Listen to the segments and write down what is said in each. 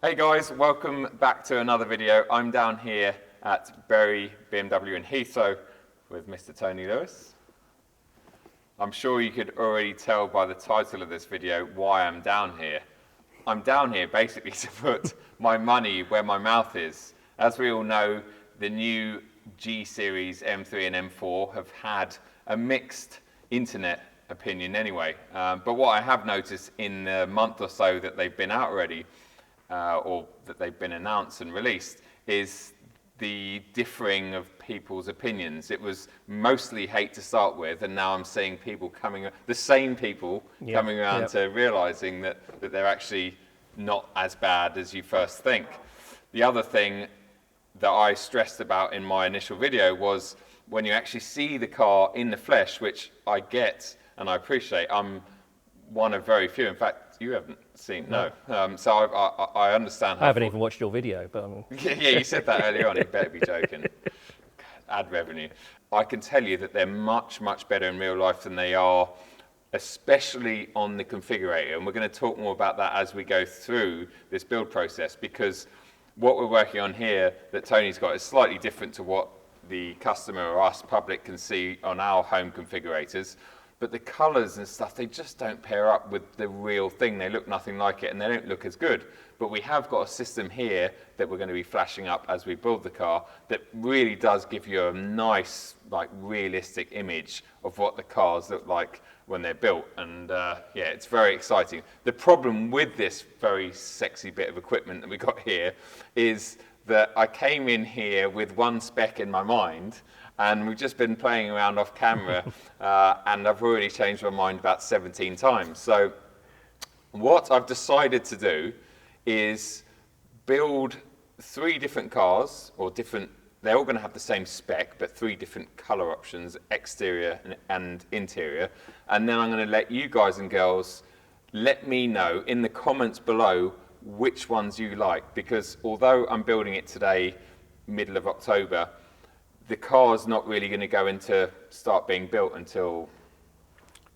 Hey guys, welcome back to another video. I'm down here at Bury BMW in Heathrow with Mr. Tony Lewis. I'm sure you could already tell by the title of this video why I'm down here. I'm down here basically to put my money where my mouth is. As we all know, the new G series M3 and M4 have had a mixed internet opinion anyway. But what I have noticed in the month or so that they've been out already, or that they've been announced and released, is the differing of people's opinions. It was mostly hate to start with, and now I'm seeing people coming, the same people coming around to realizing that they're actually not as bad as you first think. The other thing that I stressed about in my initial video was when you actually see the car in the flesh, which I get and I appreciate. I'm one of very few. In fact, you haven't seen, no. So I understand. I haven't even watched your video, but yeah, you said that earlier on. You better be joking. Ad revenue. I can tell you that they're much, much better in real life than they are, especially on the configurator. And we're going to talk more about that as we go through this build process, because what we're working on here that Tony's got is slightly different to what the customer or us public can see on our home configurators. But the colours and stuff, they just don't pair up with the real thing. They look nothing like it, and they don't look as good. But we have got a system here that we're going to be flashing up as we build the car that really does give you a nice, like, realistic image of what the cars look like when they're built. And yeah, it's very exciting. The problem with this very sexy bit of equipment that we got here is that I came in here with one spec in my mind, and we've just been playing around off camera, and I've already changed my mind about 17 times. So what I've decided to do is build 3 different cars, or different, they're all going to have the same spec, but 3 different color options, exterior and interior. And then I'm going to let you guys and girls let me know in the comments below which ones you like, because although I'm building it today, middle of October, the car's not really going to go into start being built until...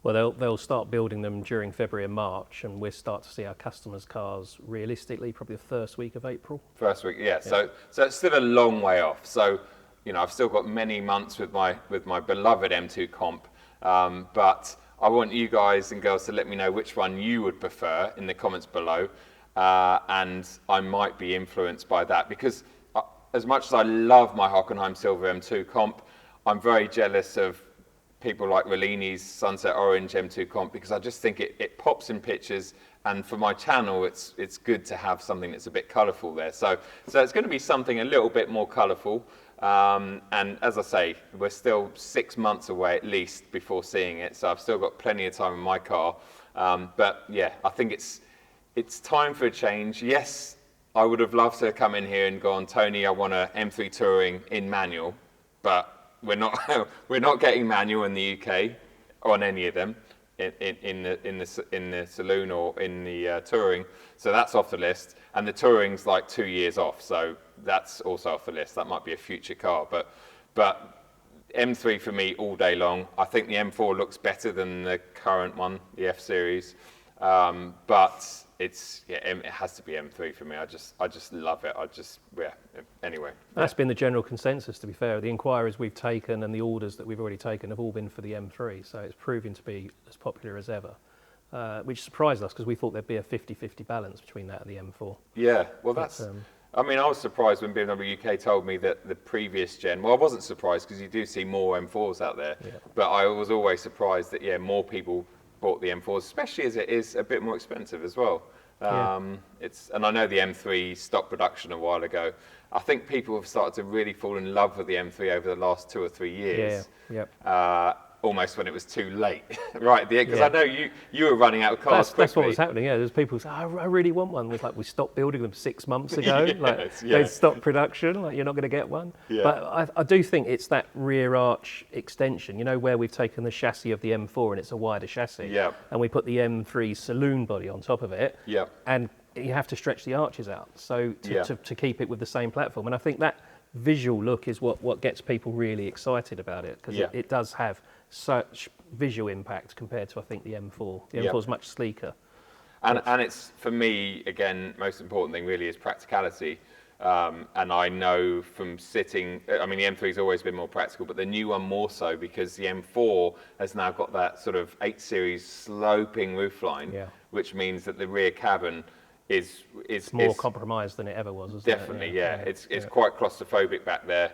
Well, they'll start building them during February and March, and we'll start to see our customers' cars realistically probably the first week of April. First week, yeah. So it's still a long way off. So, you know, I've still got many months with my beloved M2 comp, but I want you guys and girls to let me know which one you would prefer in the comments below, and I might be influenced by that, because as much as I love my Hockenheim Silver M2 comp, I'm very jealous of people like Rollini's Sunset Orange M2 comp, because I just think it pops in pictures, and for my channel it's good to have something that's a bit colourful there. So it's going to be something a little bit more colourful, and as I say, we're still 6 months away at least before seeing it, so I've still got plenty of time in my car. But yeah, I think it's time for a change. Yes, I would have loved to come in here and gone, Tony, I want a M3 Touring in manual, but we're not getting manual in the UK on any of them in the saloon or in the Touring, so that's off the list. And the Touring's like 2 years off, so that's also off the list. That might be a future car, but M3 for me all day long. I think the M4 looks better than the current one, the F series, but it has to be M3 for me. I just love it. Anyway. That's been the general consensus, to be fair. The inquiries we've taken and the orders that we've already taken have all been for the M3, so it's proving to be as popular as ever, which surprised us because we thought there'd be a 50-50 balance between that and the M4. Yeah, well that's, I mean, I was surprised when BMW UK told me that the previous gen, well, I wasn't surprised because you do see more M4s out there, but I was always surprised that, yeah, more people bought the M4s, especially as it is a bit more expensive as well. And I know the M3 stopped production a while ago. I think people have started to really fall in love with the M3 over the last 2 or 3 years. Almost when it was too late, right? Because I know you were running out of cars quickly. That's what was happening. Yeah, there's people saying, "I really want one." It's like we stopped building them 6 months ago. They stopped production. Like, you're not going to get one. But I do think it's that rear arch extension. You know, where we've taken the chassis of the M4 and it's a wider chassis, and we put the M3 saloon body on top of it. And you have to stretch the arches out so to keep it with the same platform. And I think that visual look is what gets people really excited about it, because it does have such visual impact compared to, I think, the M4. The M4 is much sleeker. And it's, for me, again, most important thing really is practicality. And I know from sitting, I mean, the M3's always been more practical, but the new one more so, because the M4 has now got that sort of 8 Series sloping roofline, which means that the rear cabin is more compromised than it ever was, isn't definitely, it? It's quite claustrophobic back there.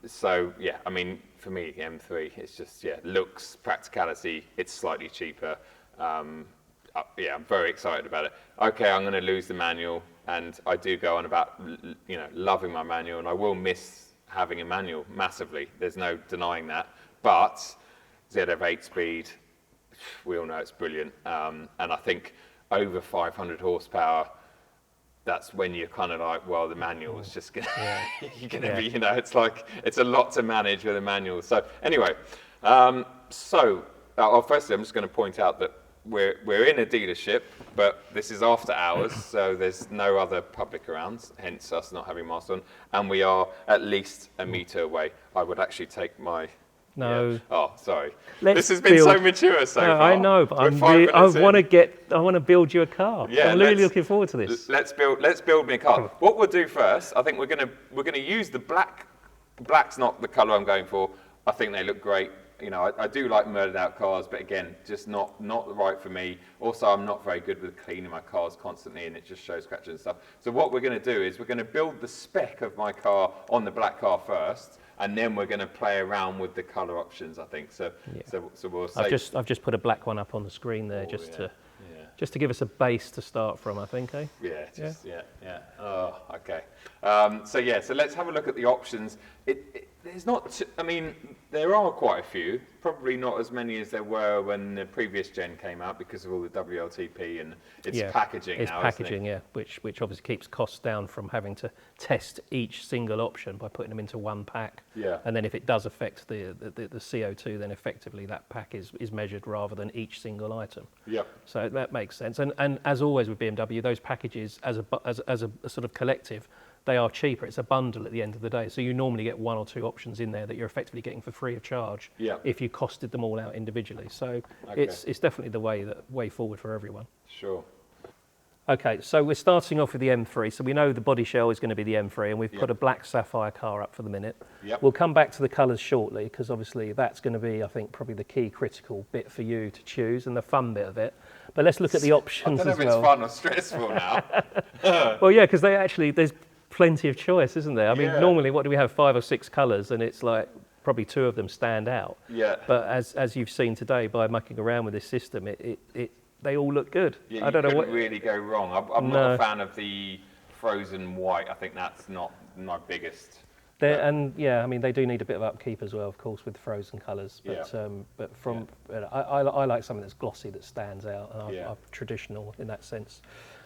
So, yeah, I mean, for me, the M3, it's just, looks, practicality, it's slightly cheaper. I'm very excited about it. Okay, I'm going to lose the manual, and I do go on about, loving my manual, and I will miss having a manual massively. There's no denying that. But ZF 8-speed, we all know it's brilliant. And I think over 500 horsepower, that's when you're kind of like, well, the manual is just going to, you're going to be, it's like, it's a lot to manage with a manual. So anyway, firstly, I'm just going to point out that we're in a dealership, but this is after hours, so there's no other public around, hence us not having masks on, and we are at least a metre away. I would actually take my... No. Yeah. Oh, sorry. This has been so mature so far. I know, but I want to build you a car. Yeah, I'm really looking forward to this. Let's build me a car. What we'll do first, I think we're gonna use the black. Black's not the colour I'm going for. I think they look great. I do like murdered out cars, but again, just not right for me. Also, I'm not very good with cleaning my cars constantly, and it just shows scratches and stuff. So what we're going to do is we're going to build the spec of my car on the black car first, and then we're going to play around with the colour options, I think. So we'll say... I've just put a black one up on the screen there, just to give us a base to start from, I think, eh? Yeah. Oh, okay. So let's have a look at the options. There's not, I mean, there are quite a few, probably not as many as there were when the previous gen came out because of all the WLTP and its packaging it's now, packaging, which obviously keeps costs down from having to test each single option by putting them into one pack. Yeah. And then if it does affect the CO2, then effectively that pack is measured rather than each single item. Yep. So that makes sense. And as always with BMW, those packages as a sort of collective, they are cheaper. It's a bundle at the end of the day. So you normally get 1 or 2 options in there that you're effectively getting for free of charge if you costed them all out individually. So it's definitely the way forward for everyone. Sure. Okay, so we're starting off with the M3. So we know the body shell is going to be the M3, and we've put a black sapphire car up for the minute. Yep. We'll come back to the colours shortly, because obviously that's going to be, I think, probably the key critical bit for you to choose and the fun bit of it. But let's look at the options as well. I don't know if it's fun or stressful now. Well, yeah, because there's plenty of choice, isn't there? I mean, normally what do we have, 5 or 6 colours, and it's like probably 2 of them stand out. Yeah. But as you've seen today by mucking around with this system, they all look good. Yeah, I don't know what really go wrong. I'm not a fan of the frozen white. I think that's not my biggest. I mean, they do need a bit of upkeep as well, of course, with the frozen colours. But I like something that's glossy, that stands out, and I'm traditional in that sense.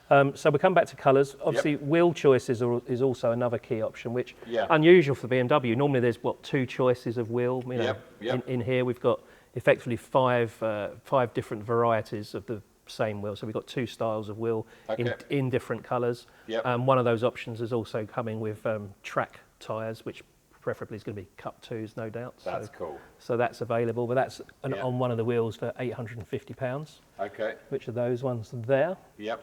So we come back to colours. Obviously, wheel choices is also another key option, which unusual for BMW. Normally, there's 2 choices of wheel. In here we've got effectively 5 different varieties of the same wheel. So we've got 2 styles of wheel in different colours. One of those options is also coming with track tyres, which preferably is going to be Cup 2s, no doubt. That's cool. So that's available, but that's on one of the wheels for £850. Okay. Which are those ones there. Yep.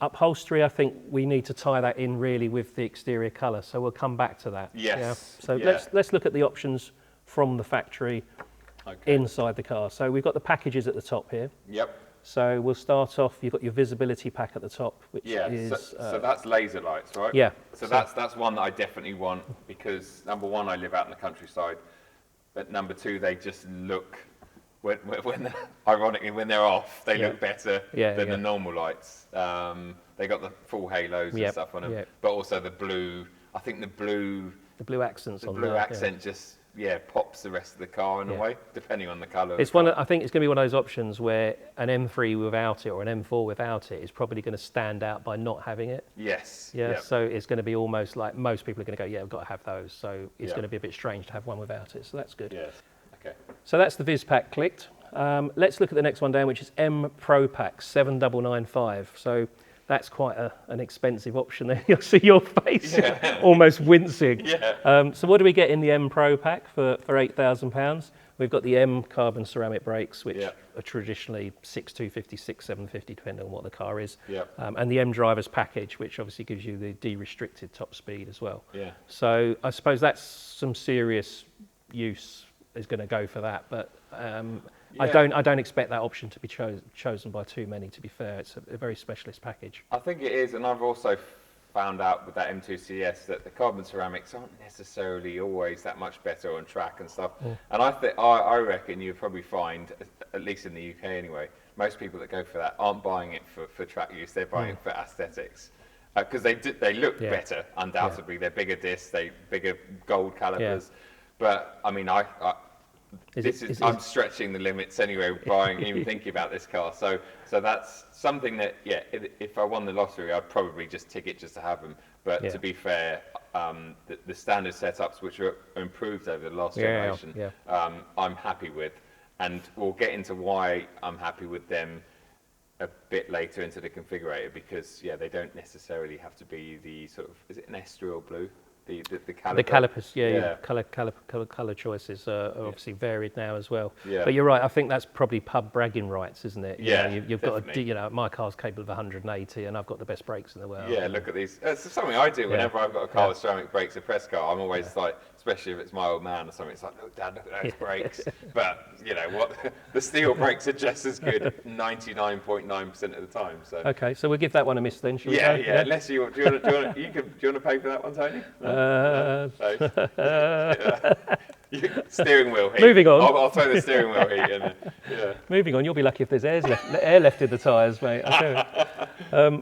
Upholstery, I think we need to tie that in really with the exterior colour, so we'll come back to that. Yes. So let's look at the options from the factory inside the car. So we've got the packages at the top here. Yep. So we'll start off, you've got your visibility pack at the top, which is... So that's laser lights, right? Yeah. So that's one that I definitely want, because number 1, I live out in the countryside, but number 2, they just look... ironically, when they're off, they look better than the normal lights. They got the full halos and stuff on them, but also the blue. I think the blue accents on the blue accent just pops the rest of the car in a way, depending on the colour. It's one. I think it's going to be one of those options where an M3 without it or an M4 without it is probably going to stand out by not having it. Yes. Yeah. Yep. So it's going to be almost like most people are going to go, yeah, I've got to have those. So it's going to be a bit strange to have one without it. So that's good. Yes. Okay. So that's the Viz pack clicked. Let's look at the next one down, which is M Pro Pack 7995. So that's quite an expensive option there. You'll see your face almost wincing. So what do we get in the M Pro pack for £8,000? We've got the M carbon ceramic brakes, which are traditionally 6,250, 6,750, depending on what the car is. And the M drivers package, which obviously gives you the de-restricted top speed as well. So I suppose that's some serious use is going to go for that. But I don't expect that option to be chosen by too many, to be fair. It's a very specialist package. I think it is, and I've also found out with that M2 CS that the carbon ceramics aren't necessarily always that much better on track and stuff. And I reckon you'll probably find, at least in the UK anyway, most people that go for that aren't buying it for track use, they're buying it for aesthetics. Because they look better, undoubtedly. They're bigger discs, bigger gold calipers. But I mean, I'm stretching the limits anyway, even thinking about this car. So that's something that, if I won the lottery, I'd probably just tick it just to have them. But to be fair, the standard setups, which are improved over the last generation, I'm happy with. And we'll get into why I'm happy with them a bit later into the configurator, because they don't necessarily have to be the sort of, is it an estrial blue? The calipers, colour choices are obviously varied now as well. But you're right. I think that's probably pub bragging rights, isn't it? You've got my car's capable of 180, and I've got the best brakes in the world. Look at these. It's something I do whenever I've got a car with ceramic brakes, a press car. I'm always like, especially if it's my old man or something, it's like, look, Dad, look at those brakes. But you know what? The steel brakes are just as good 99.9% of the time. So okay, so we'll give that one a miss then, shall we? Unless do you want to pay for that one, Tony? Steering wheel heat. Moving on. I'll throw the steering wheel heat in. Moving on, you'll be lucky if there's air left in the tyres, mate.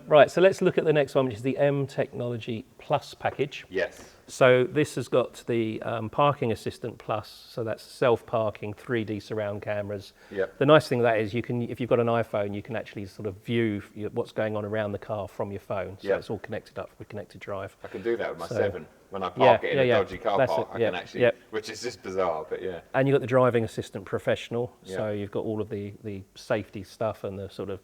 Right, so let's look at the next one, which is the M Technology Plus package. Yes. So this has got the parking assistant plus, so that's self-parking, 3D surround cameras. The nice thing of that is you can, if you've got an iPhone, you can actually sort of view what's going on around the car from your phone. So it's all connected up with Connected Drive. I can do that with my 7. When I park it in a dodgy car park, I can actually, which is just bizarre, but And you've got the driving assistant professional, so you've got all of the safety stuff and the sort of,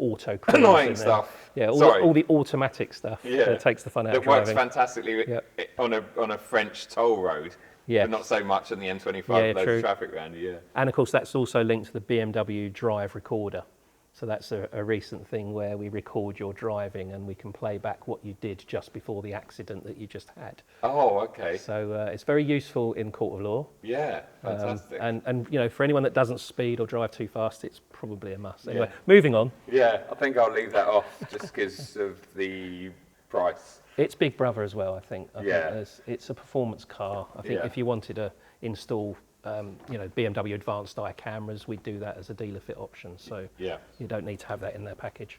auto cruise. Annoying stuff. All the automatic stuff that takes the fun out of driving. That works fantastically on a French toll road, but not so much on the M25 with loads of traffic around you. And of course, that's also linked to the BMW Drive Recorder. So that's a recent thing where we record your driving and we can play back what you did just before the accident that you just had. Oh, okay. So it's very useful in court of law. Yeah, fantastic. And for anyone that doesn't speed or drive too fast, it's probably a must. Anyway, moving on. Yeah, I think I'll leave that off just because of the price. It's Big Brother as well, I think. I think it's a performance car. I think if you wanted to install BMW advanced eye cameras, we do that as a dealer fit option, so you don't need to have that in their package.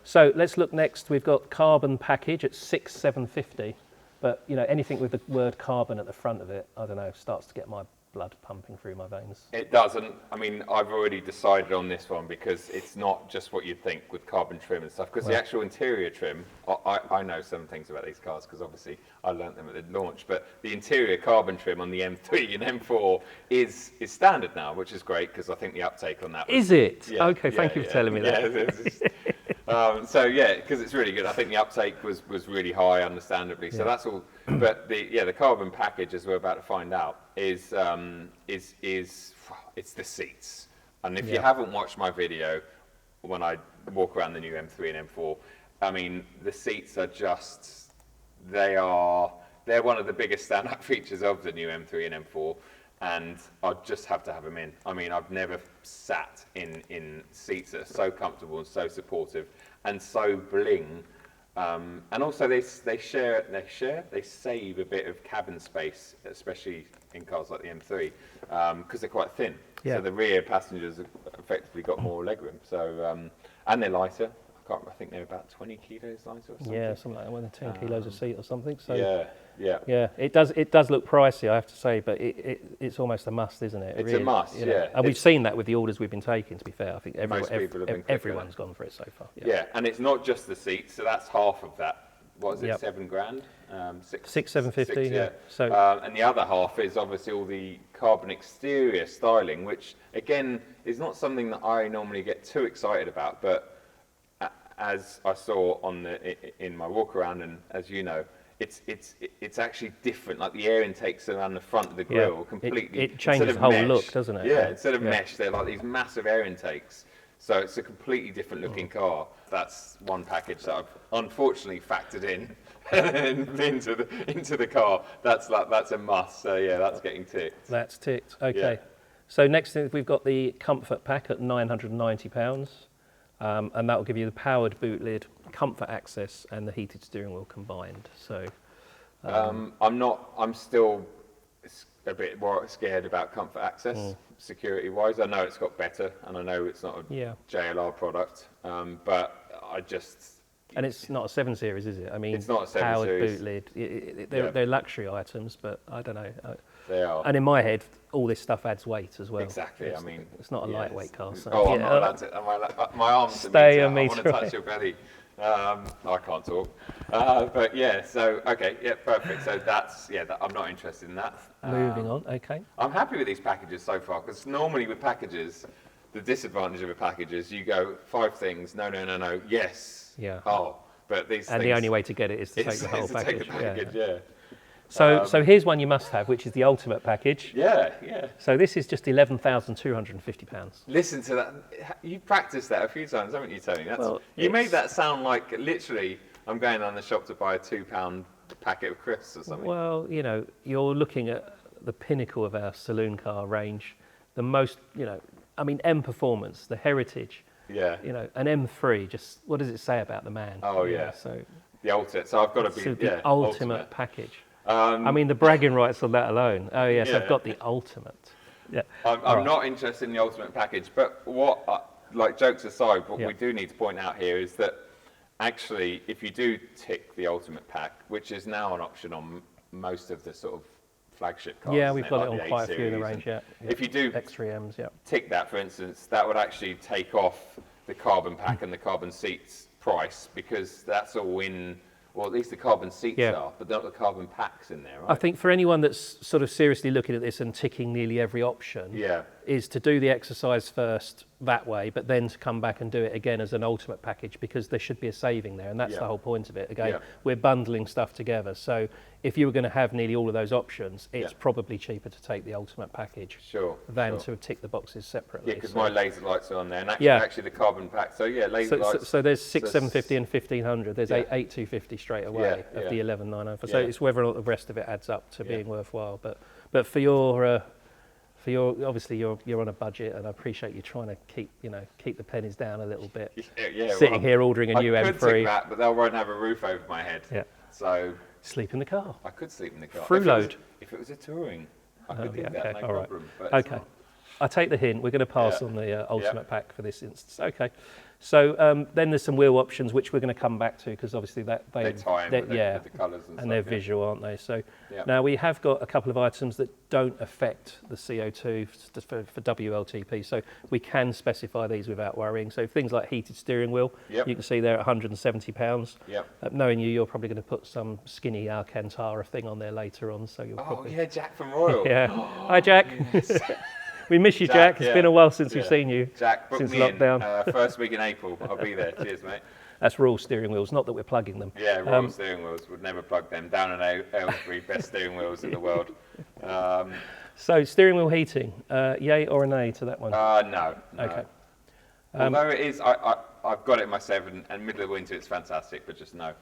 So let's look next. We've got carbon package at 6,750, but anything with the word carbon at the front of it, I don't know, starts to get my blood pumping through my veins. It doesn't. I mean, I've already decided on this one because it's not just what you'd think with carbon trim and stuff, because the actual interior trim, I know some things about these cars because obviously I learnt them at the launch, but the interior carbon trim on the M3 and M4 is standard now, which is great because I think the uptake on that was, is it? Okay, thank you for telling me that. Because it's really good. I think the uptake was really high, understandably. So that's all. But the carbon package, as we're about to find out, is it's the seats. And if you haven't watched my video when I walk around the new M3 and M4, I mean the seats are just they're one of the biggest stand-up features of the new M3 and M4. And I just have to have them in. I mean, I've never sat in seats that are so comfortable and so supportive and so bling. And also they save a bit of cabin space, especially in cars like the M3, because they're quite thin. So the rear passengers have effectively got more legroom. So and they're lighter. I think they're about 20 kilos lighter or something. Yeah, something like that, when 10 kilos a seat or something. So yeah. It does look pricey, I have to say, but it's almost a must, isn't it? It's a must, And we've seen that with the orders we've been taking, to be fair. I think everyone's gone for it so far. Yeah, and it's not just the seats, so that's half of that. What is it, $7,000? 750. So, and the other half is obviously all the carbon exterior styling, which again is not something that I normally get too excited about, but as I saw in my walk around, and as you know, it's actually different. Like the air intakes around the front of the grille completely. It changes the whole look, doesn't it? Yeah, instead of mesh, they're like these massive air intakes. So it's a completely different looking car. That's one package that I've unfortunately factored in into the car. That's a must. So yeah, that's getting ticked. That's ticked. Okay. Yeah. So next thing, we've got the comfort pack at £990, and that will give you the powered boot lid, comfort access, and the heated steering wheel combined. So I'm still a bit more scared about comfort access, security-wise. I know it's got better, and I know it's not a JLR product, but I just... And it's not a 7 Series, is it? I mean, it's not a 7 powered Series. boot lid. They're luxury items, but I don't know. They are. And in my head, all this stuff adds weight as well. Exactly. It's not a lightweight car. So I'm not allowed to. My arms stay are a meter. I want to touch your belly. I can't talk. But yeah, so okay, yeah, perfect. So that's I'm not interested in that. Moving on. Okay. I'm happy with these packages so far, because normally with packages, the disadvantage of a package is you go 5 things. No. Yes. Yeah. Oh, but these. And things, the only way to get it is to take the whole package. package. Take the package, yeah. So here's one you must have, which is the ultimate package. Yeah. So this is just £11,250. Listen to that. You practiced that a few times, haven't you, Tony? You made that sound like literally I'm going down the shop to buy a £2 packet of crisps or something. Well, you're looking at the pinnacle of our saloon car range. The most, M Performance, the Heritage. Yeah. An M3, just what does it say about the man? Oh, yeah. So the ultimate. So I've got to be the ultimate package. The bragging rights on that alone. Oh yes, I've got the ultimate. Yeah. I'm not interested in the ultimate package, but jokes aside, what we do need to point out here is that actually, if you do tick the ultimate pack, which is now an option on most of the sort of flagship cars. Yeah, we've got it on quite a few in the range. Yeah. If you do X3Ms, tick that, for instance, that would actually take off the carbon pack and the carbon seats price, because that's all in. Well, at least the carbon seats are, but not the carbon packs in there, right? I think for anyone that's sort of seriously looking at this and ticking nearly every option, is to do the exercise first that way, but then to come back and do it again as an ultimate package, because there should be a saving there, and that's the whole point of it. Again, we're bundling stuff together, so if you were going to have nearly all of those options, it's probably cheaper to take the ultimate package than to tick the boxes separately. Yeah, because my laser lights are on there, and actually the carbon pack. So laser lights. So there's 6750 and 1500. There's 8250 straight away of the 11994. So it's whether or not the rest of it adds up to being worthwhile. But for your obviously you're on a budget, and I appreciate you trying to keep the pennies down a little bit. Sitting here ordering a new M3. I could tick that, but they won't have a roof over my head. Yeah. So sleep in the car. I could sleep in the car. Through load. If it was a touring, I could do that, no problem. But okay. I take the hint. We're going to pass on the ultimate pack for this instance. Okay. So then there's some wheel options which we're going to come back to, because obviously they tie in with the colours and they're visual, aren't they? So now we have got a couple of items that don't affect the CO2 for WLTP, so we can specify these without worrying. So things like heated steering wheel, you can see they're £170. Knowing you're probably going to put some skinny Alcantara thing on there later on, so you'll probably... Jack from Royal. Hi Jack. Yes. We miss you, Jack. It's been a while since we've seen you. Jack, book since me lockdown. First week in April. I'll be there. Cheers, mate. That's Royal steering wheels, not that we're plugging them. Yeah, Royal steering wheels. Would never plug them. Down in Aylesbury, best steering wheels in the world. So steering wheel heating, yay or a nay to that one? No. Okay. Although it is, I've got it in my 7, and middle of winter it's fantastic, but just no.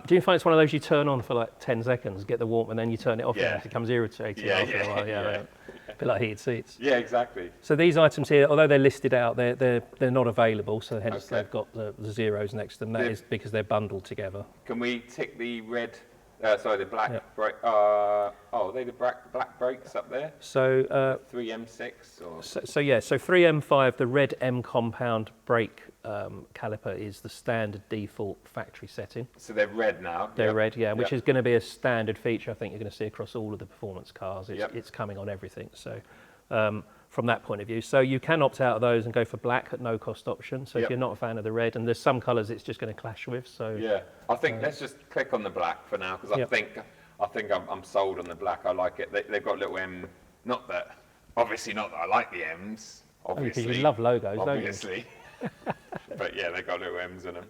Do you find it's one of those you turn on for like 10 seconds, get the warmth, and then you turn it off and it becomes irritating after a while? A bit like heated seats. Yeah, exactly. So these items here, although they're listed out, they're not available, so hence they've got the zeros next to them. That is because they're bundled together. Can we tick the red, the black brake? Are they the black brakes up there? So 3M6 or? So 3M5, the red M compound brake caliper is the standard default factory setting. So they're red now? They're red, which is going to be a standard feature I think you're going to see across all of the performance cars. It's coming on everything. So from that point of view. So you can opt out of those and go for black at no cost option. So if you're not a fan of the red, and there's some colours it's just going to clash with. So I think let's just click on the black for now, because I think I'm sold on the black. I like it. They've got little M. Obviously not that I like the M's. Obviously, because you love logos, obviously. don't you? But yeah, they got little M's in them.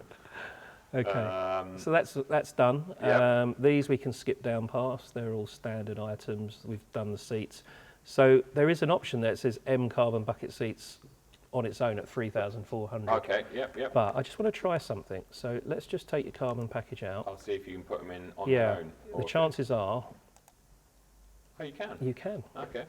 Okay, so that's done. Yeah. These we can skip down past. They're all standard items. We've done the seats. So there is an option there that says M carbon bucket seats on its own at 3,400. Okay, yep. But I just want to try something. So let's just take your carbon package out. I'll see if you can put them in on their own. The chances are... Oh, you can? You can. Okay.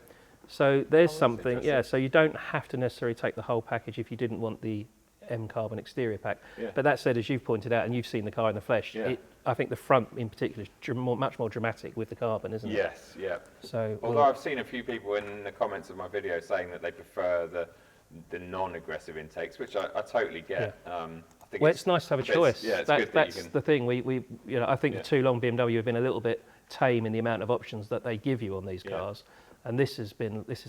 So there's something, so you don't have to necessarily take the whole package if you didn't want the M carbon exterior pack. Yeah. But that said, as you've pointed out, and you've seen the car in the flesh, I think the front in particular is much more dramatic with the carbon, isn't it? Yes, yeah. So, although I've seen a few people in the comments of my video saying that they prefer the non-aggressive intakes, which I totally get. Yeah. I think it's nice to have a choice. Yeah, that's the thing. I think the too long BMW have been a little bit tame in the amount of options that they give you on these cars. And this is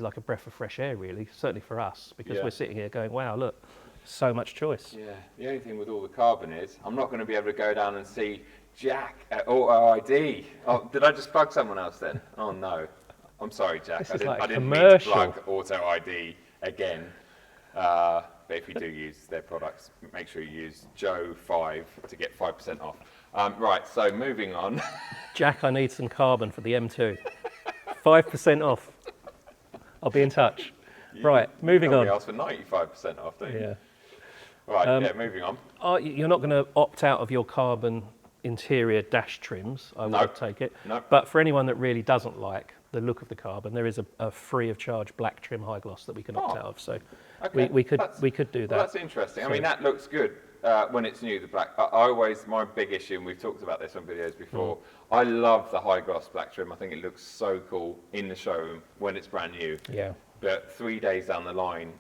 like a breath of fresh air, really, certainly for us, because we're sitting here going, wow, look, so much choice. Yeah, the only thing with all the carbon is I'm not going to be able to go down and see Jack at Auto ID. Oh, did I just plug someone else then? Oh no, I'm sorry, Jack. I didn't mean to plug Auto ID again. But if you do use their products, make sure you use Joe5 to get 5% off. Right, so moving on. Jack, I need some carbon for the M2. 5% off. I'll be in touch. Right, moving on. You asked for 95% off, don't you? Yeah. Right, moving on. You're not going to opt out of your carbon interior dash trims, I would take it. No. But for anyone that really doesn't like the look of the carbon, there is a free of charge black trim high gloss that we can opt out of. So we could do that. Well, that's interesting. I mean, that looks good when it's new, the black. My big issue, and we've talked about this on videos before, I love the high gloss black trim. I think it looks so cool in the showroom when it's brand new. Yeah. But 3 days down the line,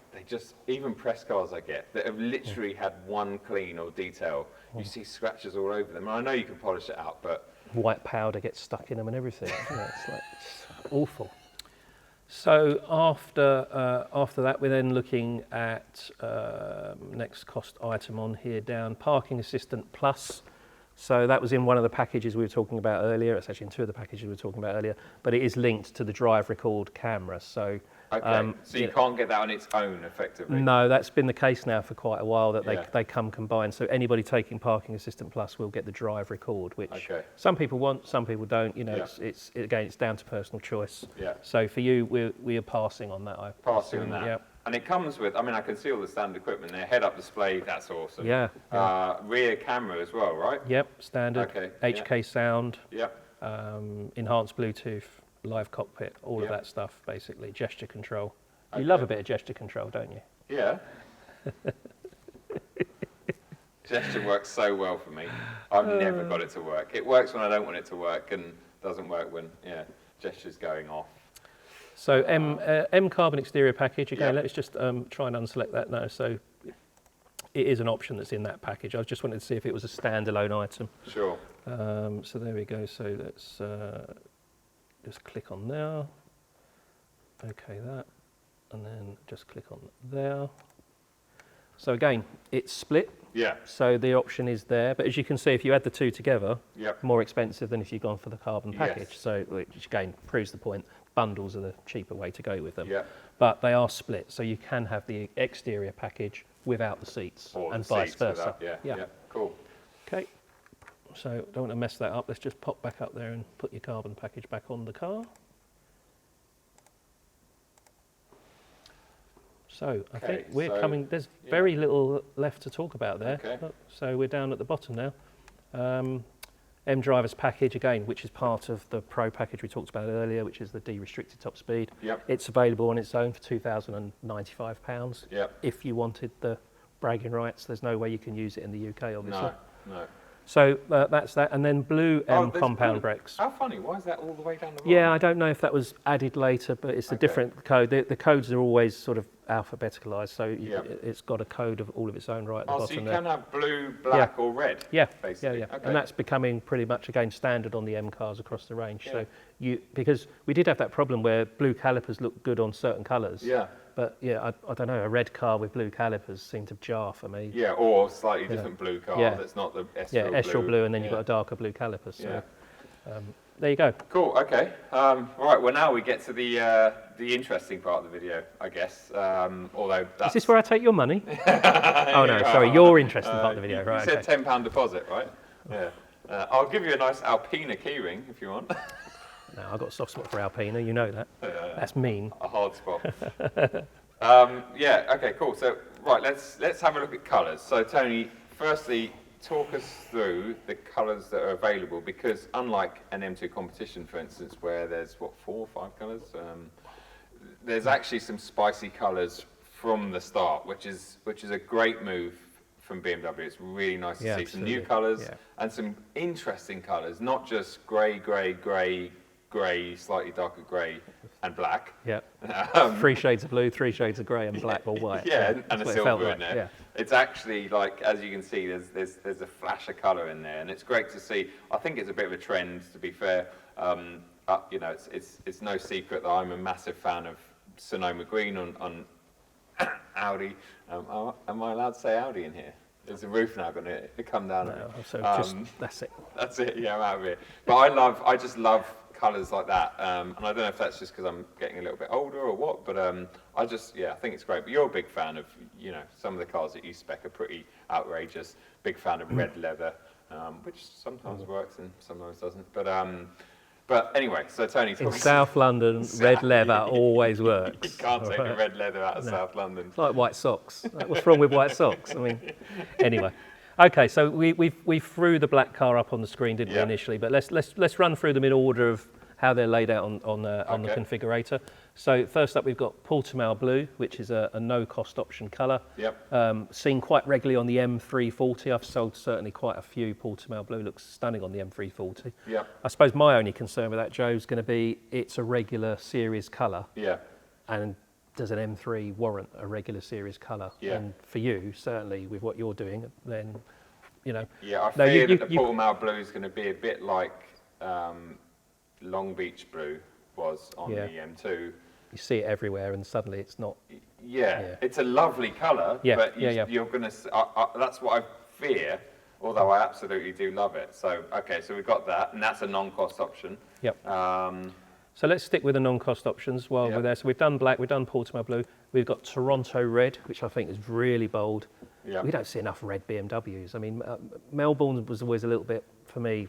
even press cars I get that have literally had one clean or detail, you see scratches all over them. And I know you can polish it out, but... White powder gets stuck in them and everything. It's awful. So after that, we're then looking at next cost item on here down, Parking Assistant Plus. So that was in one of the packages we were talking about earlier. It's actually in two of the packages we were talking about earlier, but it is linked to the drive record camera. So so you can't get that on its own effectively? No, that's been the case now for quite a while, that they come combined. So anybody taking Parking Assistant Plus will get the drive record, which some people want, some people don't. It's down to personal choice. Yeah. So for you, we are passing on that. Passing on that. Yeah. And it comes with, I can see all the standard equipment there, head-up display, that's awesome. Yeah. Rear camera as well, right? Yep, standard. Okay. HK sound. Yep. Enhanced Bluetooth, live cockpit, all of that stuff, basically. Gesture control. You love a bit of gesture control, don't you? Yeah. Gesture works so well for me. I've never got it to work. It works when I don't want it to work and doesn't work when, gesture's going off. So M carbon exterior package, again, let's just try and unselect that now. So it is an option that's in that package. I just wanted to see if it was a standalone item. Sure. So there we go. So let's just click on there. Okay, that. And then just click on there. So again, it's split. Yeah. So the option is there. But as you can see, if you add the two together, more expensive than if you've gone for the carbon package. Yes. So which again proves the point. Bundles are the cheaper way to go with them. Yeah. But they are split. So you can have the exterior package without the seats and vice versa. Yeah. Cool. Okay. So don't want to mess that up. Let's just pop back up there and put your carbon package back on the car. So I think we're coming, there's very little left to talk about there. Okay. So we're down at the bottom now. M Drivers package, again, which is part of the Pro package we talked about earlier, which is the de-restricted top speed. Yep. It's available on its own for £2,095. Yep. If you wanted the bragging rights, there's no way you can use it in the UK, obviously. No. So that's that. And then blue M compound brakes. How funny, why is that all the way down the bottom? Yeah, I don't know if that was added later, but it's a different code. The codes are always sort of alphabeticalised, so it's got a code of all of its own right at the bottom so you there. can have blue, black or red? Basically. Yeah. Okay. And that's becoming pretty much, again, standard on the M cars across the range. So because we did have that problem where blue calipers look good on certain colours. Yeah. But I don't know, a red car with blue calipers seemed to jar for me. Yeah, or slightly different blue car that's not the Estoril blue. Estoril blue, and then you've got a darker blue caliper. So There you go. Cool. Okay. Right. Well, now we get to the interesting part of the video, I guess. Although that's... Is this where I take your money? Oh no, sorry, your interesting part of the video. Right. You Okay. said £10 deposit, right? Yeah. I'll give you a nice Alpina keyring if you want. No, I've got a soft spot for Alpina. You know that. That's mean. A hard spot. Yeah. Okay. Cool. So right, let's have a look at colours. So Tony, firstly, talk us through the colours that are available, because unlike an M2 competition, for instance, where there's what, 4 or 5 colours, there's actually some spicy colours from the start, which is a great move from BMW. It's really nice to see some new colours and some interesting colours, not just grey, slightly darker grey and black. Yeah. 3 shades of blue, 3 shades of grey and black or white. Yeah, and a silver in there. Yeah. It's actually, like, as you can see, there's a flash of colour in there, and it's great to see. I think it's a bit of a trend, to be fair. You know, it's no secret that I'm a massive fan of Sonoma Green on Audi. Am I allowed to say Audi in here? There's a roof now going to come down. No, so just, that's it. That's it. Yeah, I'm out of here. But I just love colours like that, and I don't know if that's just because I'm getting a little bit older or what, but I think it's great. But you're a big fan of, you know, some of the cars that you spec are pretty outrageous. Big fan of red leather, which sometimes works and sometimes doesn't. But anyway, so Tony, in South London, red leather always works. You can't take a red leather out of South London. It's like white socks. What's wrong with white socks? I mean, anyway. Okay, so we threw the black car up on the screen, didn't we, initially? But let's run through them in order of how they're laid out on the configurator. So first up, we've got Portimao Blue, which is a no-cost option colour. Yep. Seen quite regularly on the M340. I've sold certainly quite a few Portimao Blue. Looks stunning on the M340. Yep. I suppose my only concern with that, Joe, is going to be it's a regular series colour. Yeah. And does an M3 warrant a regular series colour? Yeah. And for you, certainly with what you're doing, then, you know. Yeah, I fear that the Portimao Blue is going to be a bit like Long Beach Blue was on the M2. You see it everywhere, and suddenly it's not. Yeah, it's a lovely colour, but you're going to. That's what I fear. Although I absolutely do love it. So okay, so we've got that, and that's a non-cost option. Yep. So let's stick with the non-cost options while we're there. So we've done black, we've done Portimao Blue, we've got Toronto Red, which I think is really bold. Yep. We don't see enough red BMWs. I mean, Melbourne was always a little bit, for me,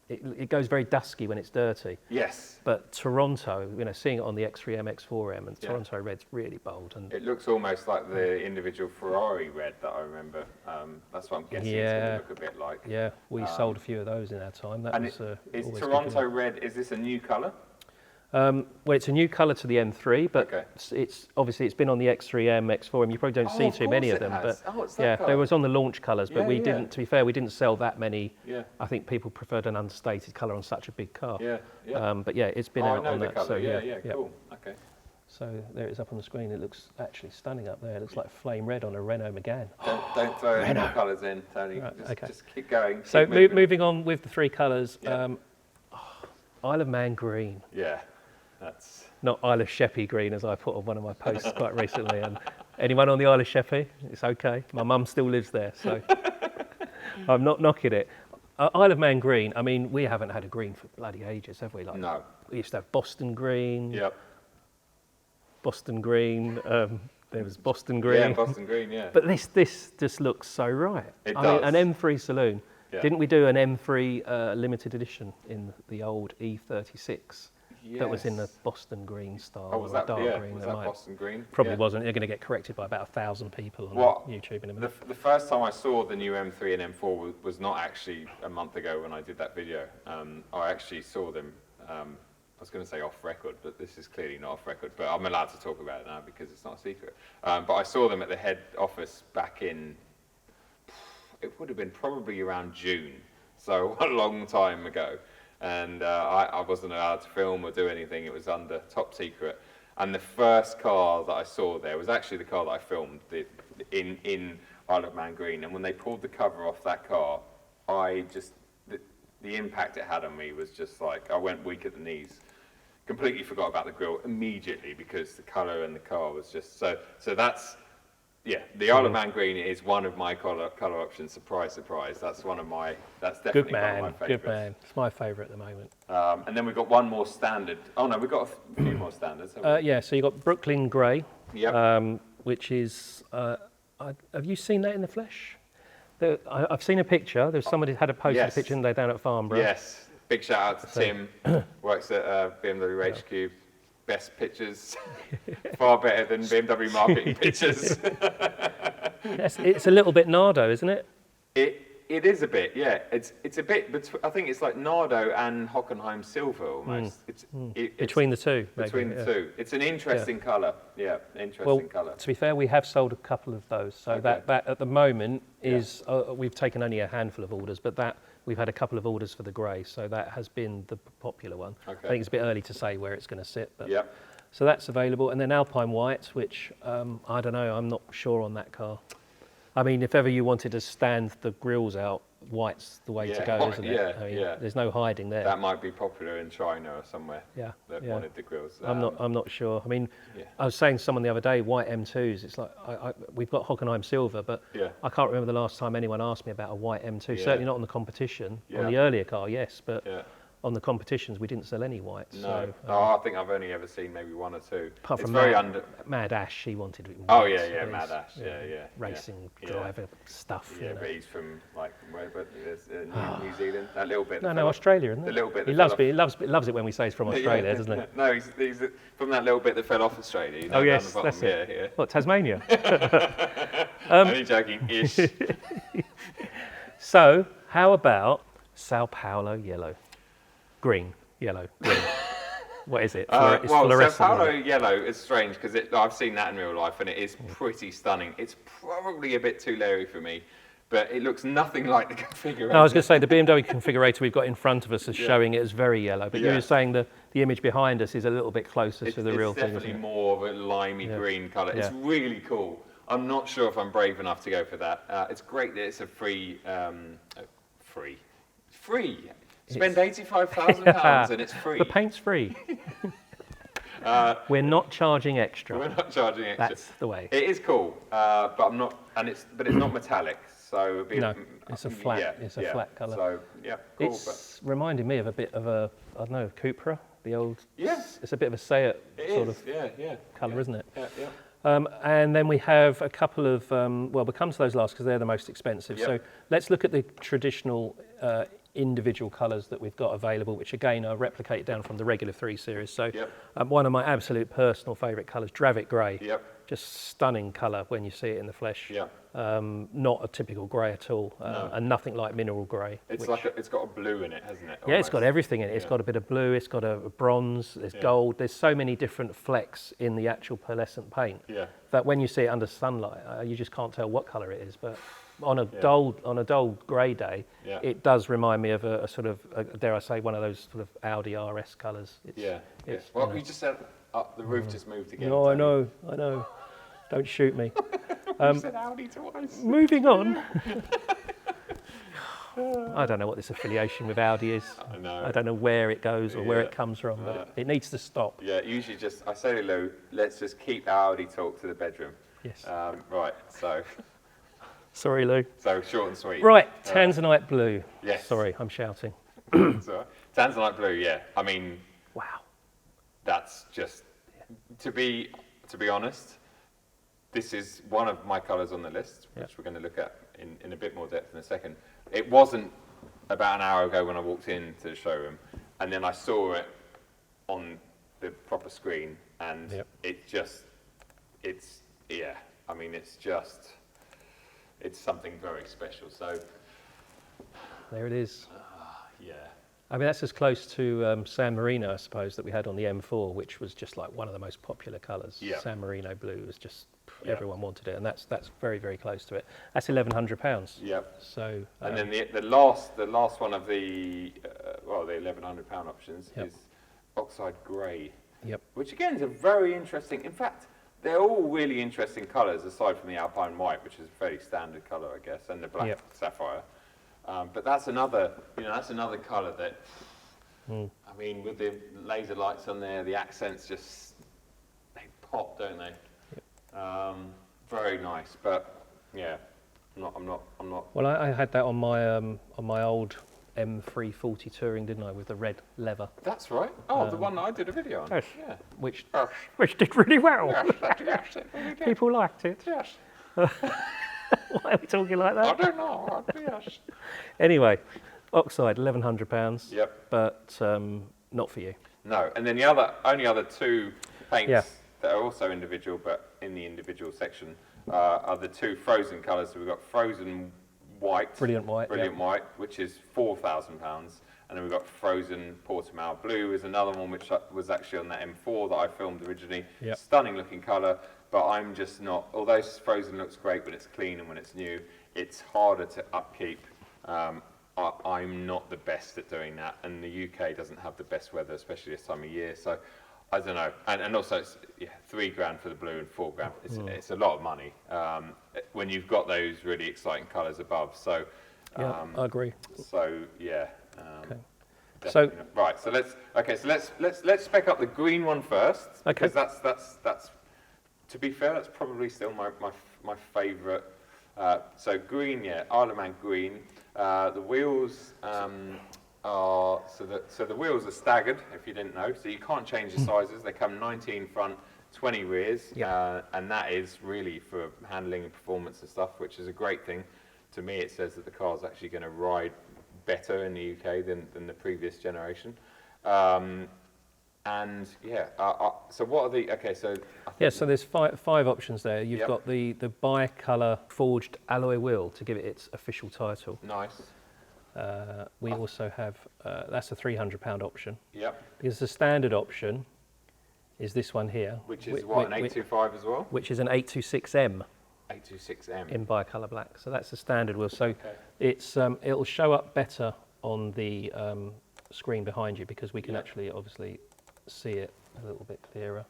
it goes very dusky when it's dirty. Yes. But Toronto, you know, seeing it on the X3M, X4M, and Toronto Red's really bold. And it looks almost like the individual Ferrari red that I remember. That's what I'm guessing it's going to look a bit like. Yeah, we sold a few of those in our time. That was is Toronto Red, is this a new colour? Well, it's a new colour to the M3, but it's obviously it's been on the X3M, X4M. You probably don't see too many of them, but there was on the launch colours. But we didn't. To be fair, we didn't sell that many. Yeah. I think people preferred an understated colour on such a big car. Yeah. Yeah. But yeah, it's been out on that. Colour. So Cool. Okay. So there it is up on the screen. It looks actually stunning up there. It looks like flame red on a Renault Megane. Don't throw any more colours in, Tony. Right, just keep going. So moving on with the 3 colours. Isle of Man green. Yeah. That's not Isle of Sheppey green, as I put on one of my posts quite recently. And anyone on the Isle of Sheppey, it's okay. My mum still lives there, so I'm not knocking it. Isle of Man green, I mean, we haven't had a green for bloody ages, have we? Like, no. We used to have Boston green. Yep. Boston green. There was Boston green. Yeah, Boston green, yeah. But this just looks so right. It does. mean, an M3 saloon. Yeah. Didn't we do an M3 limited edition in the old E36? Yes. That was in the Boston green style. Oh, was that, dark green. Was that Boston green? Probably wasn't. They're going to get corrected by about 1,000 people on YouTube in a minute. The first time I saw the new M3 and M4 was not actually a month ago when I did that video. I actually saw them, I was going to say off record, but this is clearly not off record, but I'm allowed to talk about it now because it's not a secret. But I saw them at the head office back in, it would have been probably around June, so a long time ago. And I wasn't allowed to film or do anything. It was under top secret. And the first car that I saw there was actually the car that I filmed in Isle of Man green. And when they pulled the cover off that car, the impact it had on me was just like, I went weak at the knees. Completely forgot about the grille immediately because the colour and the car was just so that's Yeah, the Isle of Man green is one of my colour options. Surprise, surprise. That's definitely one of my favourites. Good man. It's my favourite at the moment. And then we've got one more standard. Oh no, we've got a few more standards. Yeah, so you've got Brooklyn Grey, Yep. which is, have you seen that in the flesh? I've seen a picture. There's somebody had posted a picture and they're down at Farnborough. Yes. Big shout out to Tim, works at BMW HQ. Best pictures, far better than BMW marketing pictures. Yes, it's a little bit Nardo, isn't it? It is a bit, yeah. It's a bit. I think it's like Nardo and Hockenheim silver almost. It's between the two. Between the two, it's an interesting colour. Yeah, interesting colour. To be fair, we have sold a couple of those. So that at the moment is we've taken only a handful of orders, but that. We've had a couple of orders for the grey, so that has been the popular one. Okay. I think it's a bit early to say where it's going to sit, but yep. So that's available. And then Alpine White, which I don't know, I'm not sure on that car. I mean, if ever you wanted to stand the grills out, white's the way to go, isn't it? Yeah, I mean, there's no hiding there. That might be popular in China or somewhere. Yeah, that wanted the grills. I'm not sure. I mean, I was saying to someone the other day, white M2s. It's like we've got Hockenheim silver, but I can't remember the last time anyone asked me about a white M2. Certainly not on the competition. On the earlier car, yes, but on the competitions we didn't sell any whites. No, so, I think I've only ever seen maybe one or two. Apart it's from very Mad Ash, he wanted it. Oh yeah, Mad Ash, racing driver stuff. Yeah, but he's from like where? But New Zealand, that little bit. No, Australia, isn't it? The little bit. He loves it when we say he's from Australia, doesn't he? No, he's from that little bit that fell off Australia. You know, yes, that's it. Yeah. What, Tasmania? Only joking-ish. So, how about Sao Paulo yellow? Green, yellow, green. What is it? It's well, fluorescent. Sao Paulo yellow is strange because I've seen that in real life and it is pretty stunning. It's probably a bit too leery for me, but it looks nothing like the configurator. No, I was going to say the BMW configurator we've got in front of us is showing it as very yellow, but you were saying the image behind us is a little bit closer to the real thing. It's definitely more of a limey green colour. It's really cool. I'm not sure if I'm brave enough to go for that. It's great that it's a free. Spend £85,000 and it's free. The paint's free. We're not charging extra. We're not charging extra. That's the way. It is cool, but I'm not, but it's not metallic, so it's a flat. It's a flat colour. So cool. It's reminding me of a bit of a Cupra, the old. Yeah. It's a bit of a Seat sort of colour, isn't it? Yeah. And then we have a couple of we'll come to those last because they're the most expensive. Yep. So let's look at the traditional individual colours that we've got available, which again are replicated down from the regular 3 Series. So one of my absolute personal favourite colours, Dravit Grey. Just stunning colour when you see it in the flesh. Not a typical grey at all, and nothing like mineral grey. It's it's got a blue in it, hasn't it? Yeah, it's got everything in it. It's got a bit of blue, it's got a bronze, there's gold. There's so many different flecks in the actual pearlescent paint that when you see it under sunlight, you just can't tell what colour it is. But on a dull grey day, it does remind me of a sort of, dare I say, one of those sort of Audi RS colours. Well, you just said the roof just moved again. No, I know. Don't shoot me. You said Audi twice. Moving on. I don't know what this affiliation with Audi is. I know. I don't know where it goes or where it comes from, but it needs to stop. Yeah, usually I say to Lou, let's just keep Audi talk to the bedroom. Yes. Right, so. Sorry, Lou. So short and sweet. Right, Tanzanite blue. Yes. Sorry, I'm shouting. Tanzanite blue, yeah. I mean, wow. That's just, to be honest, this is one of my colours on the list, which we're going to look at in a bit more depth in a second. It wasn't about an hour ago when I walked into the showroom, and then I saw it on the proper screen, and it's something very special. So there it is. I mean, that's as close to San Marino, I suppose, that we had on the M4, which was just like one of the most popular colours. San Marino blue was just, everyone wanted it, and that's very, very close to it. That's £1,100. Yep. So. And then the last one of the the £1,100 options is oxide grey. Yep. Which again is a very interesting. In fact, they're all really interesting colours aside from the Alpine white, which is a fairly standard colour, I guess, and the black sapphire. But that's another colour that, I mean, with the laser lights on there, the accents they pop, don't they? very nice, but yeah, I'm not. Well, I had that on my old M3 touring, didn't I, with the red leather. That's right. Oh, the one that I did a video on. Yes. Yeah. Which Yes. which did really well. Yes, yes, it really did. People liked it. Yes. Why are we talking like I that? don't know. Yes. Anyway, oxide, £1,100. Yep. But not for you. No, and then the only other two paints that are also individual, but in the individual section, are the two frozen colours. So we've got frozen white, Brilliant white, white, which is £4,000, and then we've got frozen Portimao blue is another one which was actually on that M4 that I filmed originally. Yep. Stunning looking colour, but I'm just not. Although frozen looks great when it's clean and when it's new, it's harder to upkeep. I'm not the best at doing that, and the UK doesn't have the best weather, especially this time of year. So I don't know, and also it's £3,000 for the blue and £4,000. It's a lot of money when you've got those really exciting colours above. So Yeah, I agree. So yeah. Okay. So right. So let's spec up the green one first. Okay. Because that's to be fair, that's probably still my favourite. So green, yeah, Isle of Man green. The wheels are the wheels are staggered, if you didn't know, so you can't change the sizes. They come 19 front, 20 rears, and that is really for handling and performance and stuff, which is a great thing. To me, it says that the car's actually going to ride better in the UK than the previous generation. And yeah, so what are the, okay, so... So there's five options there. You've got the bi-colour forged alloy wheel to give it its official title. Nice. We also have, that's a £300 option. Yep. Because the standard option is this one here. Which is what, an 825 as well? Which is an 826M. 826M. In bi-colour black. So that's the standard wheel. So it's it'll show up better on the screen behind you because we can actually obviously see it a little bit clearer.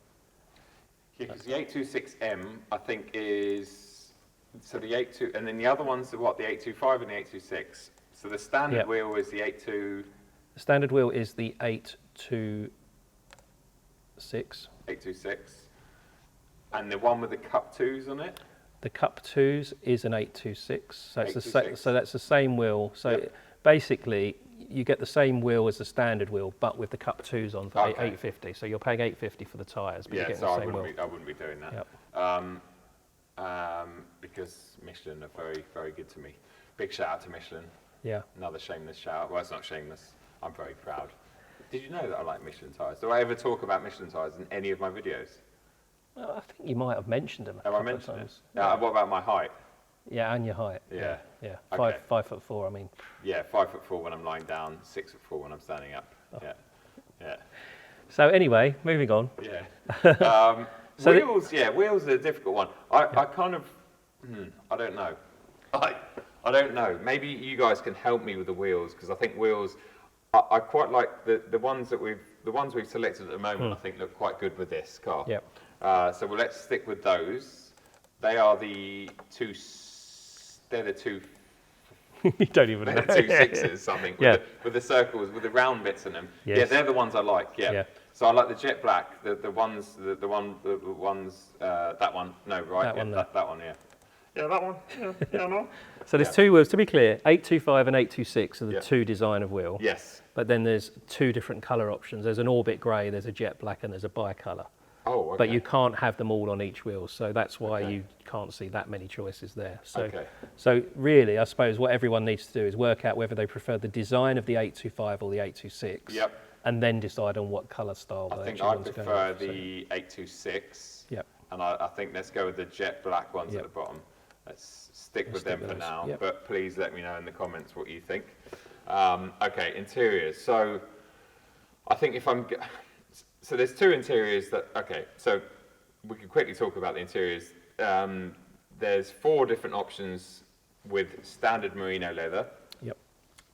Yeah, because the 826M, I think, is, so the 82, and then the other ones are what, the 825 and the 826. So the standard wheel is the 82... The standard wheel is the 826. 826. And the one with the cup 2s on it? The cup 2s is an 826. So, so that's the same wheel. So basically, you get the same wheel as the standard wheel, but with the cup 2s on for 850. So you're paying 850 for the tyres, but you're getting the same wheel. I wouldn't be doing that. Because Michelin are very, very good to me. Big shout out to Michelin. Yeah. Another shameless shout out. Well, it's not shameless. I'm very proud. Did you know that I like Michelin tyres? Do I ever talk about Michelin tyres in any of my videos? Well, I think you might have mentioned them. Have I mentioned it? What about my height? Yeah, and your height. Yeah. Okay. 5'4", I mean. Yeah, 5'4" when I'm lying down, 6'4" when I'm standing up. Yeah. So anyway, moving on. Yeah. Wheels, wheels are a difficult one. I kind of, I don't know. I don't know. Maybe you guys can help me with the wheels because I think wheels. I quite like the ones we've selected at the moment. I think look quite good with this car. Yeah. So let's stick with those. They are the two. They're the two. You don't even know. 2 6s, something. With the circles, with the round bits in them. Yes. Yeah, they're the ones I like. Yeah. So I like the jet black. The ones. That one. No, right. That one. That one. Yeah. Yeah, that one. Yeah, no. So there's two wheels, to be clear, 825 and 826 are the two design of wheel. Yes. But then there's two different colour options. There's an orbit grey, there's a jet black, and there's a bi-colour. Oh, okay. But you can't have them all on each wheel, so that's why you can't see that many choices there. So really, I suppose what everyone needs to do is work out whether they prefer the design of the 825 or the 826. Yep. And then decide on what colour style I think I prefer the 826. Yep. And I think let's go with the jet black ones at the bottom. Let's stick with them for now, but please let me know in the comments what you think. Okay, interiors. So I think so there's two interiors that, so we can quickly talk about the interiors. There's 4 different options with standard merino leather. Yep.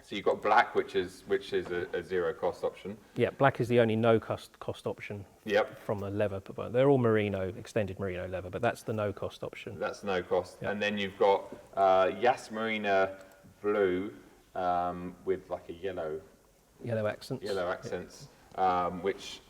So you've got black, which is a zero cost option. Yeah, black is the only no cost option. Yep. From a leather. They're all merino, extended merino leather, but that's the no cost option. That's no cost. Yep. And then you've got Yas Marina blue with like a yellow accents. Yellow accents, which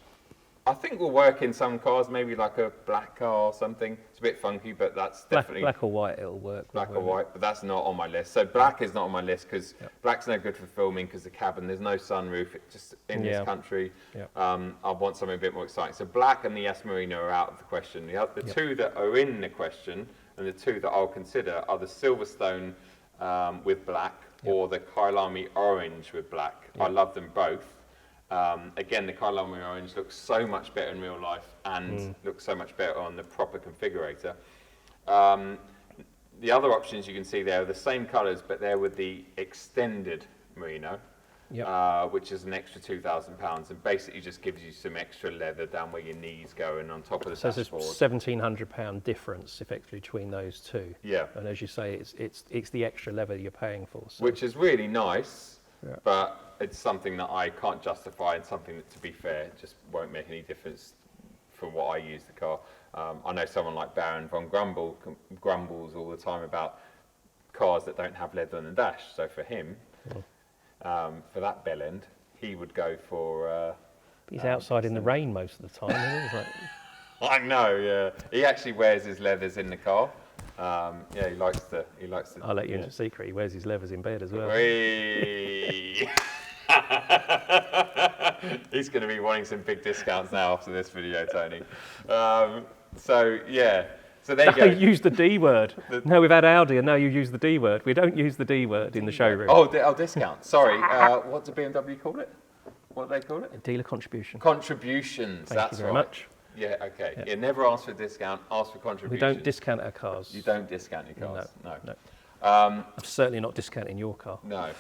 I think will work in some cars, maybe like a black car or something. It's a bit funky, but that's definitely black or white. It'll work. black or white. But that's not on my list. So black is not on my list because black's no good for filming because the cabin, there's no sunroof. It just in this country, I want something a bit more exciting. So black and the Yas Marina are out of the question. The two that are in the question and the two that I'll consider are the Silverstone with black or the Kailami orange with black. I love them both. Again, the Kailami orange looks so much better in real life and looks so much better on the proper configurator. The other options you can see there are the same colours, but they're with the extended Merino, which is an extra £2,000 and basically just gives you some extra leather down where your knees go and on top of the dashboard. So there's a £1,700 difference effectively between those two. Yeah. And as you say, it's the extra leather you're paying for. So. Which is really nice, but it's something that I can't justify and something that, to be fair, just won't make any difference for what I use the car. I know someone like Baron von grumbles all the time about cars that don't have leather on the dash. So for him, for that bell end, he would go for... he's outside in the rain most of the time, isn't he? I know, yeah. He actually wears his leathers in the car. He likes to. I'll let you into a secret. He wears his leathers in bed as well. He's going to be wanting some big discounts now after this video, Tony. So there you go. You use the D word. No, we've had Audi, and now you use the D word. We don't use the D word in the showroom. Oh, discount. Sorry. What do BMW call it? What do they call it? A dealer contribution. Contributions. Thank you very much. Yeah, okay. Yeah, never ask for a discount, ask for contributions. We don't discount our cars. You don't discount your cars? No. I'm certainly not discounting your car. No.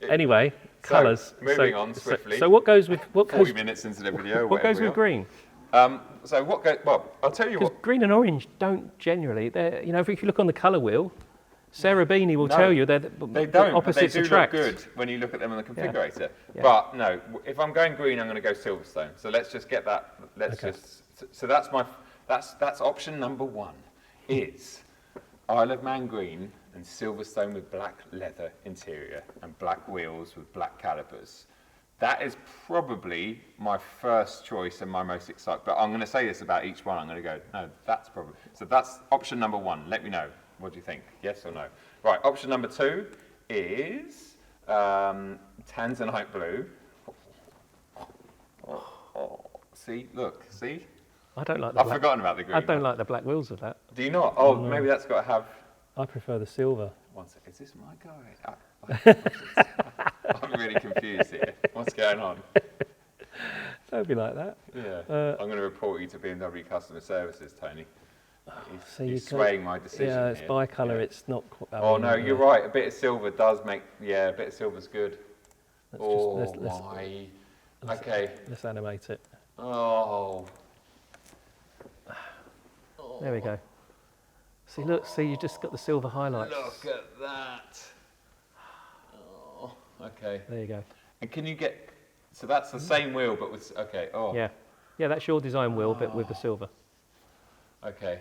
Anyway, colours. Moving on swiftly. So what goes with... 40 minutes into the video. What goes with green? Well, I'll tell you what. Green and orange don't generally... if you look on the colour wheel, Sarah Beanie will tell you they don't. Opposites they do attract. Look good when you look at them on the configurator. Yeah. But no, if I'm going green, I'm going to go Silverstone. So let's just get that. So that's option number one is Isle of Man green and Silverstone with black leather interior and black wheels with black calipers. That is probably my first choice and my most exciting. But I'm going to say this about each one. I'm going to go, no, that's probably. So that's option number one. Let me know. What do you think? Yes or no? Right, option number two is Tanzanite blue. See? I don't like the I've forgotten about the green. I don't like the black wheels of that. Do you not? Oh, no. Maybe that's got to have... I prefer the silver. One second. Is this my guy? I'm really confused here. What's going on? Don't be like that. Yeah. I'm going to report you to BMW Customer Services, Tony. He's So swaying my decision. Yeah, it's bi-colour. Yeah. It's not. No, you're right. A bit of silver does make. Yeah, a bit of silver's good. Let's okay. Let's animate it. Oh. There we go. See, look. See, you just got the silver highlights. Look at that. Oh. Okay. There you go. And can you get? So that's the same wheel, but with. Okay. Oh. Yeah. Yeah, that's your design wheel, but with the silver. Okay.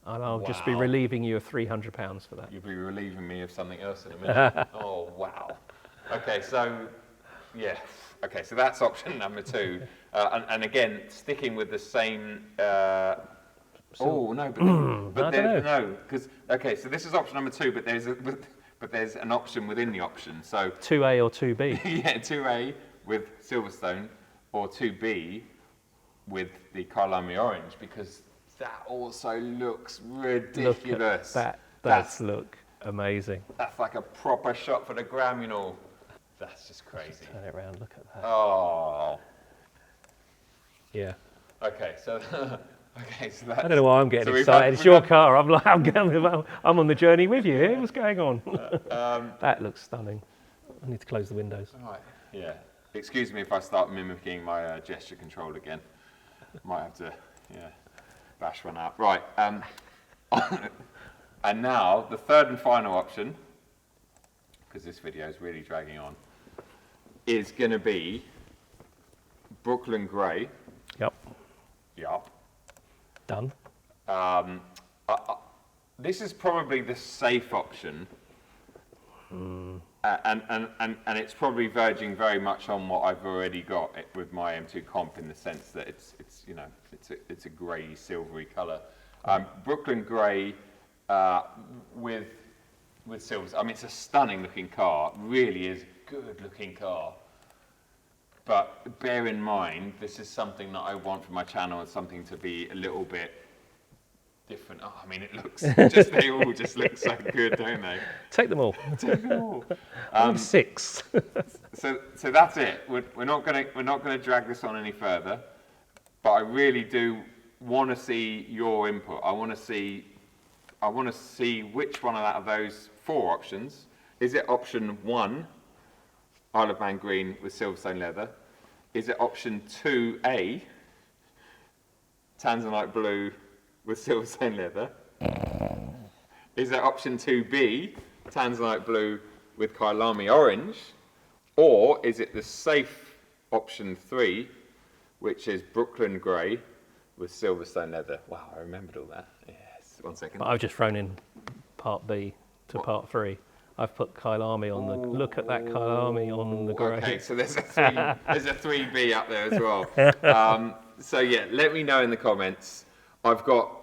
And I'll just be relieving you of £300 for that. You'll be relieving me of something else in a minute. Oh, wow. Okay, so, yeah. Okay, so that's option number two. And again, sticking with the same... Okay, so this is option number two, but there's an option within the option. So 2A or 2B? Yeah, 2A with Silverstone or 2B with the Kailami orange, because that also looks ridiculous. That does look amazing. That's like a proper shot for the gram, you know. That's just crazy. Turn it around, look at that. Oh. Yeah. Okay, so that's... I don't know why I'm getting excited. It's your car. I'm on the journey with you here. What's going on? That looks stunning. I need to close the windows. All right. Yeah. Excuse me if I start mimicking my gesture control again. Might have to, bash one out. Right, and now the third and final option, because this video is really dragging on, is going to be Brooklyn Grey. Yep. Done. This is probably the safe option. and it's probably verging very much on what I've already got with my M2 Comp, in the sense that it's you know, it's a grey silvery colour. Brooklyn grey with silvers. I mean, it's a stunning looking car. Really is a good looking car. But bear in mind, this is something that I want for my channel, and something to be a little bit different. Oh, I mean, it looks they all just look so good, don't they? Take them all. Take them all. 6. So that's it. We're not gonna drag this on any further. But I really do want to see your input. I want to see which one out of those 4 options. Is it option 1, Isle of Man green with Silverstone leather? Is it option 2A, Tanzanite blue with Silverstone leather? Is it option 2B, Tanzanite blue with Kailami orange? Or is it the safe option 3, which is Brooklyn grey with Silverstone leather? Wow, I remembered all that. Yes, 1 second. But I've just thrown in part B to part 3. I've put Kailami on the. Look at that Kailami on the grey. Okay, so there's a 3B up there as well. So yeah, let me know in the comments. I've got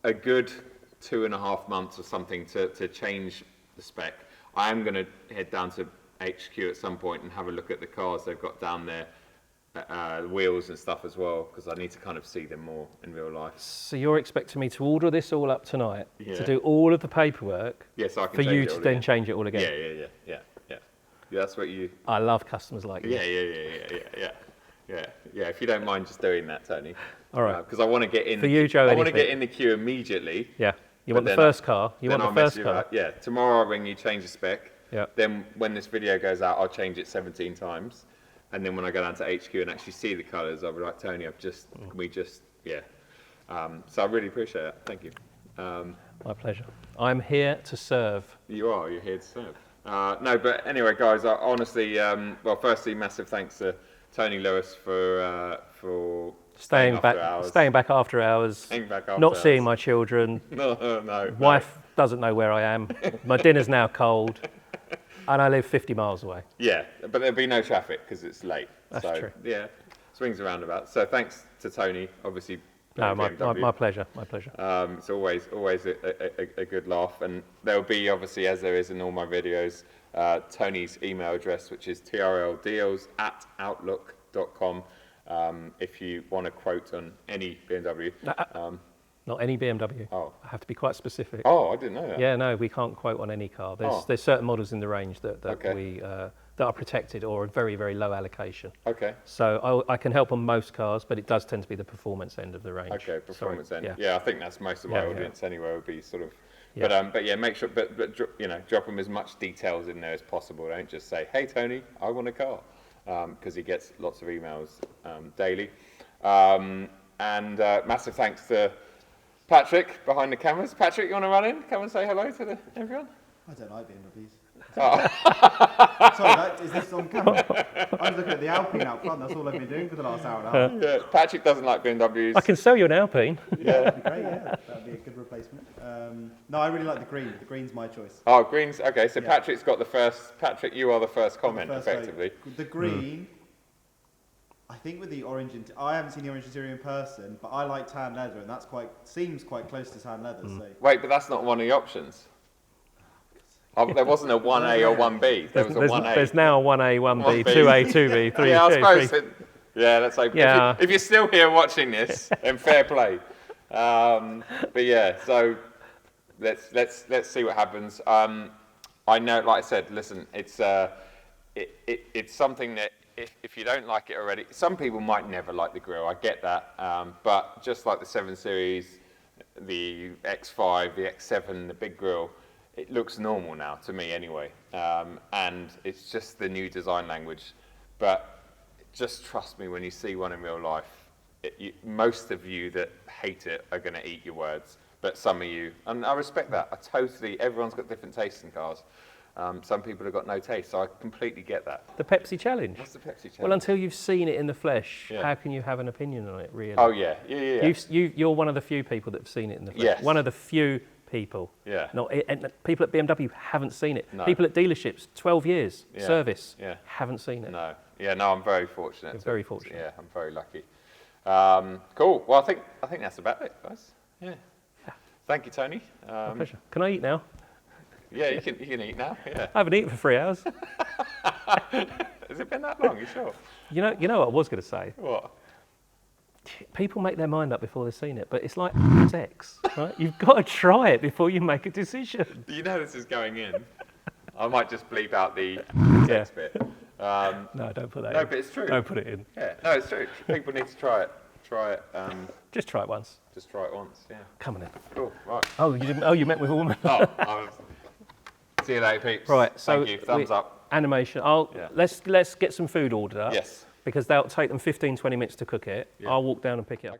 a good 2.5 months or something to change the spec. I am going to head down to HQ at some point and have a look at the cars they've got down there, wheels and stuff as well, because I need to kind of see them more in real life. So you're expecting me to order this all up tonight, to do all of the paperwork, yes, I can for you to then change it all again? Yeah. That's what you... I love customers like you. Yeah. If you don't mind just doing that, Tony. All right. Because I want to get in. For you, Joe, I want to get in the queue immediately. Yeah. You want the first car? You want the first car? Yeah. Tomorrow I'll ring you, change the spec. Yeah. Then when this video goes out, I'll change it 17 times. And then when I go down to HQ and actually see the colours, I'll be like, Tony, so I really appreciate it. Thank you. My pleasure. I'm here to serve. You're here to serve. No, but anyway, guys, I honestly, well, firstly, massive thanks to Tony Lewis for staying back after hours, not seeing my children. No. Wife doesn't know where I am. My dinner's now cold. And I live 50 miles away. Yeah, but there'll be no traffic because it's late. That's true. Yeah, swings around about. So thanks to Tony, obviously. No, my pleasure. It's always a good laugh. And there'll be, obviously, as there is in all my videos, Tony's email address, which is trldeals@outlook.com. If you want a quote on any BMW. Not any BMW. Oh. I have to be quite specific. Oh, I didn't know that. Yeah, no, we can't quote on any car. There's certain models in the range that are protected or a very, very low allocation. Okay. So I can help on most cars, but it does tend to be the performance end of the range. Okay, performance end. Yeah, I think that's most of my audience anyway. Would be sort of. Yeah. But yeah, make sure. But drop them as much details in there as possible. Don't just say, "Hey Tony, I want a car," because he gets lots of emails daily. And massive thanks to Patrick behind the cameras. Patrick, you want to run in? Come and say hello to everyone. I don't like BMWs. Oh. Sorry, is this on camera? I was looking at the Alpine out front. That's all I've been doing for the last hour and a half. Yeah, Patrick doesn't like BMWs. I can sell you an Alpine. Yeah, that'd be great. Yeah, that'd be a good replacement. No, I really like the green. The green's my choice. Oh, green's okay. So Patrick's got the first. Patrick, you are the first comment, effectively. The green. I think with the orange, I haven't seen the orange interior in person, but I like tan leather, and that's seems quite close to tan leather. So. Wait, but that's not one of the options. There wasn't a 1A or 1B. There was a 1A. There's now a 1A, 1B, 2A, 2B, 3A. Yeah, I suppose. Let's hope. Yeah. If you're still here watching this, then fair play. But yeah, so let's see what happens. I know, like I said, listen, it's something that. If you don't like it already, some people might never like the grille, I get that, but just like the 7 Series, the X5, the X7, the big grille, it looks normal now, to me anyway, and it's just the new design language, but just trust me, when you see one in real life, most of you that hate it are going to eat your words, but some of you, and I respect that, everyone's got different tastes in cars. Some people have got no taste, so I completely get that. The Pepsi Challenge. What's the Pepsi Challenge? Well, until you've seen it in the flesh, how can you have an opinion on it, really? Oh, yeah. You're one of the few people that have seen it in the flesh. Yes. One of the few people. Yeah. And people at BMW haven't seen it. No. People at dealerships, 12 years Yeah. service, Yeah. haven't seen it. No. Yeah, no, I'm very fortunate. You're very fortunate. Yeah, I'm very lucky. Cool. Well, I think that's about it, guys. Yeah. Thank you, Tony. My pleasure. Can I eat now? Yeah, you can eat now. Yeah. I haven't eaten for 3 hours. Has it been that long? You sure? You know what I was going to say? What? People make their mind up before they've seen it, but it's like sex, right? You've got to try it before you make a decision. You know this is going in. I might just bleep out the sex bit. No, don't put that in. No, but it's true. Don't put it in. Yeah, no, it's true. People need to try it. Try it. Just try it once. Just try it once. Yeah. Come on in. Cool. Right. Oh, you didn't? Oh, you met with a woman. See you later, peeps. Right. So thank you. Thumbs up. Animation. Yeah. Let's get some food ordered up. Yes. Because they'll take them 15, 20 minutes to cook it. Yeah. I'll walk down and pick it up. Okay.